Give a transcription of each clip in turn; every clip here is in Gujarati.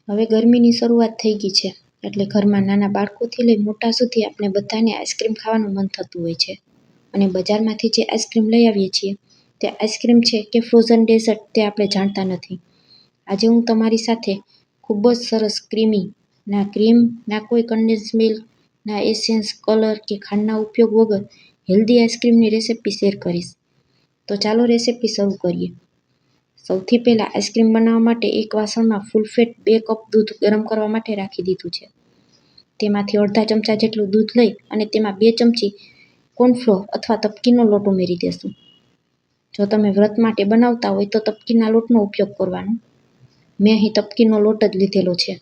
હવે ગરમીની શરૂઆત થઈ ગઈ છે એટલે ઘરમાં નાના બાળકોથી લઈ મોટા સુધી આપણે બધાને આઈસ્ક્રીમ ખાવાનું મન થતું હોય છે. અને બજારમાંથી જે આઈસ્ક્રીમ લઈ આવીએ છીએ તે આઈસ્ક્રીમ છે કે ફ્રોઝન ડેઝર્ટ તે આપણે જાણતા નથી. આજે હું તમારી સાથે ખૂબ જ સરસ ક્રીમી, ના ક્રીમ, ના કોઈ કન્ડેન્સ મિલ્ક, ના એસેન્સ, કલર કે ખાંડના ઉપયોગ વગર હેલ્ધી આઈસ્ક્રીમની રેસિપી શેર કરીશ. તો ચાલો રેસિપી શરૂ કરીએ. સૌથી પહેલાં આઈસ્ક્રીમ બનાવવા માટે એક વાસણમાં ફૂલ ફેટ 2 કપ દૂધ ગરમ કરવા માટે રાખી દીધું છે. તેમાંથી અડધા ચમચા જેટલું દૂધ લઈ અને તેમાં 2 ચમચી કોર્નફ્લોર અથવા તપકીનો લોટ ઉમેરી દેશું. જો તમે વ્રત માટે બનાવતા હોય તો તપકીના લોટનો ઉપયોગ કરવાનો. મેં અહીં તપકીનો લોટ જ લીધેલો છે.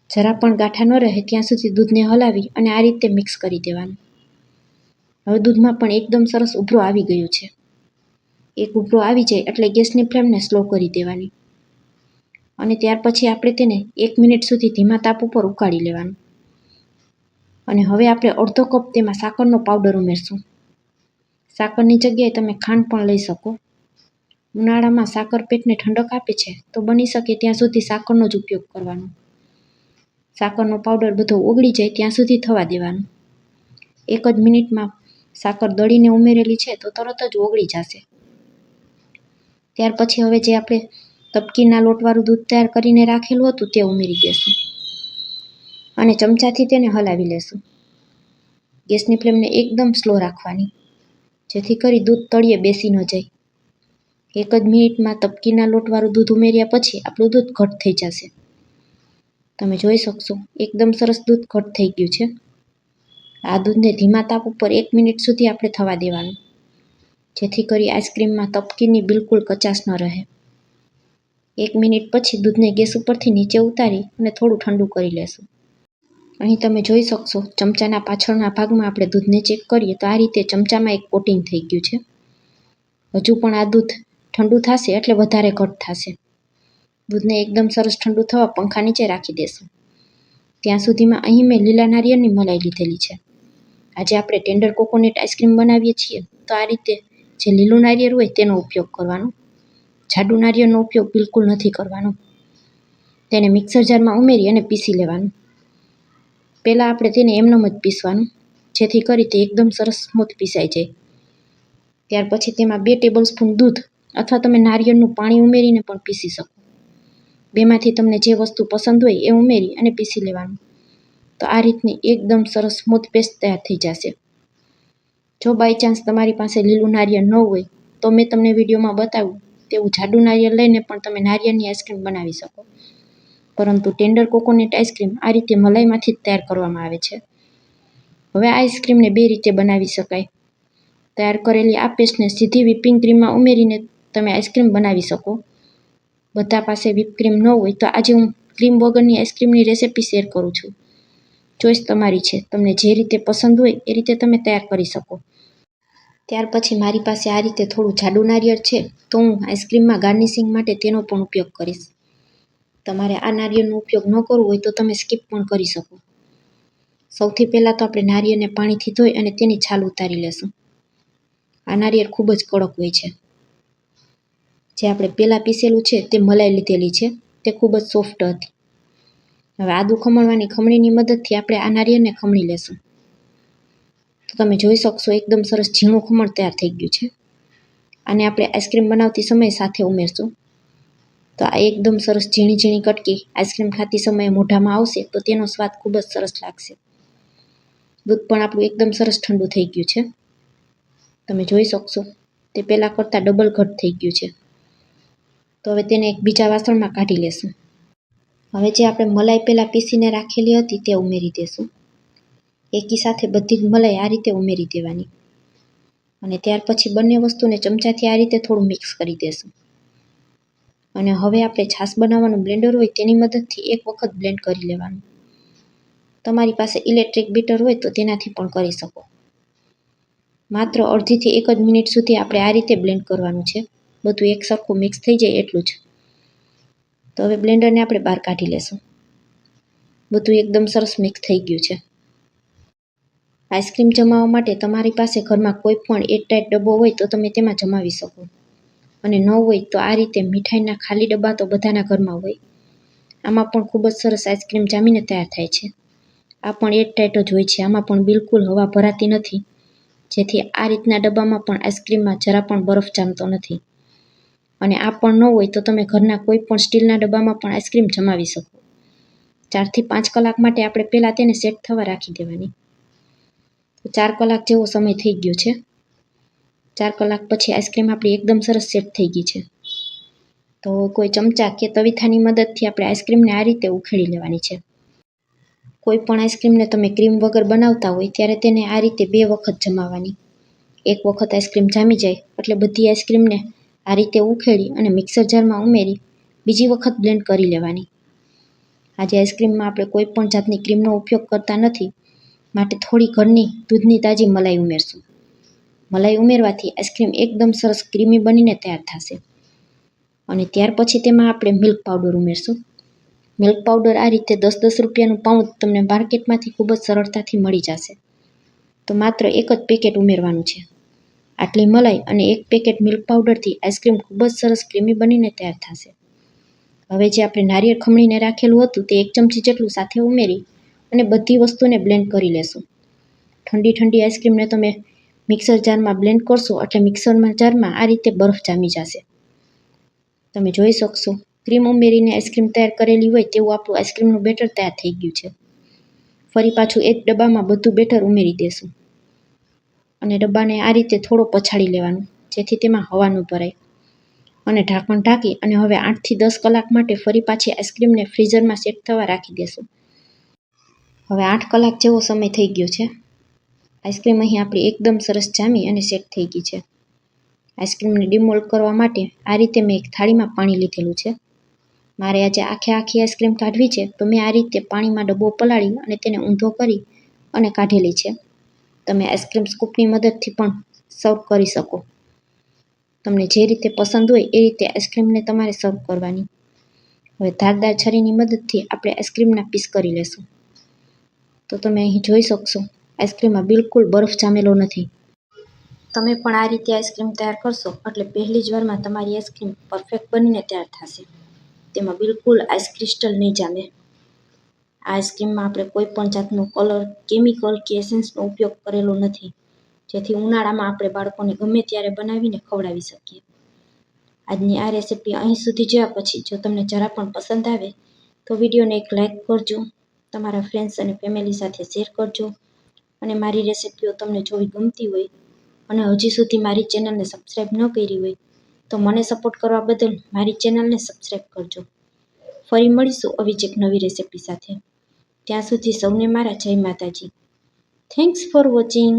જરા પણ ગાંઠા ન રહે ત્યાં સુધી દૂધને હલાવી અને આ રીતે મિક્સ કરી દેવાનું. હવે દૂધમાં પણ એકદમ સરસ ઉભરો આવી ગયો છે. એક ઉભરો આવી જાય એટલે ગેસની ફ્લેમને સ્લો કરી દેવાની અને ત્યાર પછી આપણે તેને 1 મિનિટ સુધી ધીમા તાપ ઉપર ઉકાળી લેવાનું. અને હવે આપણે અડધો કપ તેમાં સાકરનો પાવડર ઉમેરશું. સાકરની જગ્યાએ તમે ખાંડ પણ લઈ શકો. ઉનાળામાં સાકર પેટને ઠંડક આપે છે તો બની શકે ત્યાં સુધી સાકરનો જ ઉપયોગ કરવાનો. સાકરનો પાવડર બધો ઓગળી જાય ત્યાં સુધી થવા દેવાનું. 1 જ મિનિટમાં સાકર દળીને ઉમેરેલી છે તો તરત જ ઓગળી જશે. ત્યાર પછી હવે જે આપણે તપકીના લોટવાળું દૂધ તૈયાર કરીને રાખેલું હતું તે ઉમેરી દેશું અને ચમચાથી તેને હલાવી લેશું. ગેસની ફ્લેમને એકદમ સ્લો રાખવાની જેથી કરી દૂધ તળિયે બેસી ન જાય. 1 જ મિનિટમાં તપકીના લોટવાળું દૂધ ઉમેર્યા પછી આપણું દૂધ ઘટ થઈ જશે. તમે જોઈ શકશો એકદમ સરસ દૂધ ઘટ થઈ ગયું છે. આ દૂધને ધીમા તાપ ઉપર 1 મિનિટ સુધી આપણે થવા દેવાનું જેથી કરી આઈસ્ક્રીમમાં તપકીની બિલકુલ કચાશ ન રહે. 1 મિનિટ પછી દૂધને ગેસ ઉપરથી નીચે ઉતારી અને થોડું ઠંડુ કરી લેશું. અહીં તમે જોઈ શકશો ચમચાના પાછળના ભાગમાં આપણે દૂધને ચેક કરીએ તો આ રીતે ચમચામાં એક કોટિંગ થઈ ગયું છે. હજુ પણ આ દૂધ ઠંડુ થશે એટલે વધારે ઘટ થશે. દૂધને એકદમ સરસ ઠંડુ થવા પંખા નીચે રાખી દેશું. ત્યાં સુધીમાં અહીં મેં લીલા નારિયેળની મલાઈ લીધેલી છે. આજે આપણે ટેન્ડર કોકોનટ આઈસ્ક્રીમ બનાવીએ છીએ તો આ રીતે જે લીલું નારિયેળ હોય તેનો ઉપયોગ કરવાનો. જાડું નારિયેળનો ઉપયોગ બિલકુલ નથી કરવાનો. તેને મિક્સર જારમાં ઉમેરી અને પીસી લેવાનું. પહેલાં આપણે તેને એમનેમ જ પીસવાનું જેથી કરી તે એકદમ સરસ સ્મૂથ પીસાઈ જાય. ત્યાર પછી તેમાં 2 ટેબલ સ્પૂન દૂધ અથવા તમે નારિયેળનું પાણી ઉમેરીને પણ પીસી શકો. બેમાંથી તમને જે વસ્તુ પસંદ હોય એ ઉમેરી અને પીસી લેવાનું. તો આ રીતની એકદમ સરસ સ્મૂથ પેસ્ટ તૈયાર થઈ જશે. જો બાય ચાન્સ તમારી પાસે લીલું નારિયેળ ન હોય તો મેં તમને વિડીયોમાં બતાવ્યું તેવું જાડું નારિયેળ લઈને પણ તમે નારિયેળની આઈસ્ક્રીમ બનાવી શકો. પરંતુ ટેન્ડર કોકોનટ આઈસ્ક્રીમ આ રીતે મલાઈમાંથી જ તૈયાર કરવામાં આવે છે. હવે આ આઈસ્ક્રીમને 2 રીતે બનાવી શકાય. તૈયાર કરેલી આ પેસ્ટને સીધી વ્હિપિંગ ક્રીમમાં ઉમેરીને તમે આઈસ્ક્રીમ બનાવી શકો. બધા પાસે વ્હિપ ક્રીમ ન હોય તો આજે હું ક્રીમ વગરની આઈસ્ક્રીમની રેસિપી શેર કરું છું. ચોઈસ તમારી છે. તમને જે રીતે પસંદ હોય એ રીતે તમે તૈયાર કરી શકો. ત્યાર પછી મારી પાસે આ રીતે થોડું જાડું નારિયેળ છે તો હું આઈસ્ક્રીમમાં ગાર્નિશિંગ માટે તેનો પણ ઉપયોગ કરીશ. તમારે આ નારિયેળનો ઉપયોગ ન કરવો હોય તો તમે સ્કીપ પણ કરી શકો. સૌથી પહેલાં તો આપણે નારિયેળને પાણીથી ધોઈ અને તેની છાલ ઉતારી લેશું. આ નારિયેળ ખૂબ જ કડક હોય છે. જે આપણે પહેલાં પીસેલું છે તે મલાઈ લીધેલી છે તે ખૂબ જ સોફ્ટ હતી. હવે આદું ખમણવાની ખમણીની મદદથી આપણે આ નારિયેળને ખમણી લેશું. તો તમે જોઈ શકશો એકદમ સરસ ઝીણું ખમણ તૈયાર થઈ ગયું છે. આને આપણે આઈસ્ક્રીમ બનાવતી સમયે સાથે ઉમેરશું. તો આ એકદમ સરસ ઝીણી ઝીણી કટકી આઈસ્ક્રીમ ખાતી સમયે મોઢામાં આવશે તો તેનો સ્વાદ ખૂબ જ સરસ લાગશે. દૂધ પણ આપણું એકદમ સરસ ઠંડુ થઈ ગયું છે. તમે જોઈ શકશો તે પહેલાં કરતાં ડબલ ઘટ થઈ ગયું છે. તો હવે તેને એક બીજા વાસણમાં કાઢી લેશું. હવે જે આપણે મલાઈ પહેલાં પીસીને રાખેલી હતી તે ઉમેરી દેશું. એકી સાથે બધી જ મલાઈ આ રીતે ઉમેરી દેવાની અને ત્યાર પછી બંને વસ્તુને ચમચાથી આ રીતે થોડું મિક્સ કરી દેશું. અને હવે આપણે છાશ બનાવવાનું બ્લેન્ડર હોય તેની મદદથી એક વખત બ્લેન્ડ કરી લેવાનું. તમારી પાસે ઇલેક્ટ્રિક બીટર હોય તો તેનાથી પણ કરી શકો. માત્ર અડધીથી 1 જ મિનિટ સુધી આપણે આ રીતે બ્લેન્ડ કરવાનું છે. બધું એક સરખું મિક્સ થઈ જાય એટલું જ. તો હવે બ્લેન્ડરને આપણે બહાર કાઢી લેશું. બધું એકદમ સરસ મિક્સ થઈ ગયું છે. આઈસ્ક્રીમ જમાવવા માટે તમારી પાસે ઘરમાં કોઈ પણ એરટાઇટ ડબ્બો હોય તો તમે તેમાં જમાવી શકો અને ન હોય તો આ રીતે મીઠાઈના ખાલી ડબ્બા તો બધાના ઘરમાં હોય આમાં પણ ખૂબ જ સરસ આઈસ્ક્રીમ જામીને તૈયાર થાય છે. આ પણ એરટાઈટ જ હોય છે. આમાં પણ બિલકુલ હવા ભરાતી નથી, જેથી આ રીતના ડબ્બામાં પણ આઈસ્ક્રીમમાં જરા પણ બરફ જામતો નથી. અને આ પણ ન હોય તો તમે ઘરના કોઈ પણ સ્ટીલના ડબ્બામાં પણ આઈસ્ક્રીમ જમાવી શકો. 4 થી 5 કલાક માટે આપણે પહેલાં તેને સેટ થવા રાખી દેવાની. તો 4 કલાક જેવો સમય થઈ ગયો છે. 4 કલાક પછી આઈસ્ક્રીમ આપણી એકદમ સરસ સેટ થઈ ગઈ છે. તો કોઈ ચમચા કે તવીથાની મદદથી આપણે આઈસ્ક્રીમને આ રીતે ઉખેડી લેવાની છે. કોઈ પણ આઈસ્ક્રીમને તમે ક્રીમ વગર બનાવતા હોય ત્યારે તેને આ રીતે 2 વખત જમાવવાની. એક વખત આઈસ્ક્રીમ જામી જાય એટલે બધી આઈસ્ક્રીમને આ રીતે ઉખેડી અને મિક્સર જારમાં ઉમેરી બીજી વખત બ્લેન્ડ કરી લેવાની. આજે આઈસ્ક્રીમમાં આપણે કોઈ પણ જાતની ક્રીમનો ઉપયોગ કરતા નથી, માટે થોડી ઘરની દૂધની તાજી મલાઈ ઉમેરશું. મલાઈ ઉમેરવાથી આઈસ્ક્રીમ એકદમ સરસ ક્રીમી બનીને તૈયાર થશે. અને ત્યાર પછી તેમાં આપણે મિલ્ક પાવડર ઉમેરશું. મિલ્ક પાવડર આ રીતે 10-10 રૂપિયાનું પાઉચ તમને માર્કેટમાંથી ખૂબ જ સરળતાથી મળી જશે. તો માત્ર એક જ પેકેટ ઉમેરવાનું છે. આટલી મલાઈ અને એક પેકેટ મિલ્ક પાવડરથી આઈસ્ક્રીમ ખૂબ જ સરસ ક્રીમી બનીને તૈયાર થશે. હવે જે આપણે નારિયેળ ખમણીને રાખેલું હતું તે 1 ચમચી જેટલું સાથે ઉમેરી અને બધી વસ્તુને બ્લેન્ડ કરી લેશું. ઠંડી આઈસ્ક્રીમને તમે મિક્સર જારમાં બ્લેન્ડ કરશો એટલે મિક્સરમાં જારમાં આ રીતે બરફ જામી જશે. તમે જોઈ શકશો ક્રીમ ઉમેરીને આઈસ્ક્રીમ તૈયાર કરેલી હોય તેવું આપણું આઈસ્ક્રીમનું બેટર તૈયાર થઈ ગયું છે. ફરી પાછું એક ડબ્બામાં બધું બેટર ઉમેરી દેશું અને ડબ્બાને આ રીતે થોડો પછાડી લેવાનું, જેથી તેમાં હવા ન ભરાય. અને ઢાંકણ ઢાંકી અને હવે 8 થી 10 કલાક માટે ફરી પાછી આઈસ્ક્રીમને ફ્રીઝરમાં સેટ થવા રાખી દેશું. હવે 8 કલાક જેવો સમય થઈ ગયો છે. આઈસ્ક્રીમ અહીં આપણી એકદમ સરસ જામી અને સેટ થઈ ગઈ છે. આઈસ્ક્રીમને ડિમોલ્ડ કરવા માટે આ રીતે મેં એક થાળીમાં પાણી લીધેલું છે. મારે આજે આખી આઈસ્ક્રીમ કાઢવી છે તો મેં આ રીતે પાણીમાં ડબ્બો પલાળી અને તેને ઊંધો કરી અને કાઢેલી છે. તમે આઈસ્ક્રીમ સ્કૂપની મદદથી પણ સર્વ કરી શકો. તમને જે રીતે પસંદ હોય એ રીતે આઈસ્ક્રીમને તમારે સર્વ કરવાની. હવે ધારદાર છરીની મદદથી આપણે આઈસ્ક્રીમના પીસ કરી લેશું. તો તમે અહીં જોઈ શકશો આઈસ્ક્રીમમાં બિલકુલ બરફ જામેલો નથી. તમે પણ આ રીતે આઈસ્ક્રીમ તૈયાર કરશો એટલે પહેલી જ વારમાં તમારી આઈસ્ક્રીમ પરફેક્ટ બનીને તૈયાર થશે. તેમાં બિલકુલ આઈસ ક્રિસ્ટલ નહીં જામે. આ આઈસ્ક્રીમમાં આપણે કોઈ પણ જાતનો કલર, કેમિકલ કે એસેન્સનો ઉપયોગ કરેલો નથી, જેથી ઉનાળામાં આપણે બાળકોને ગમે ત્યારે બનાવીને ખવડાવી શકીએ. આજની આ રેસીપી અહીં સુધી જોયા પછી જો તમને જરા પણ પસંદ આવે તો વિડીયોને એક લાઇક કરજો, તમારા ફ્રેન્ડ્સ અને ફેમિલી સાથે શેર કરજો અને મારી રેસીપીઓ તમને જોવી ગમતી હોય અને હજી સુધી મારી ચેનલને સબસ્ક્રાઈબ ન કરી હોય તો મને સપોર્ટ કરવા બદલ મારી ચેનલને સબસ્ક્રાઈબ કરજો. ફરી મળીશું આવી જ એક નવી રેસીપી સાથે. ત્યાં સુધી સૌને મારા જય માતાજી. Thanks for watching.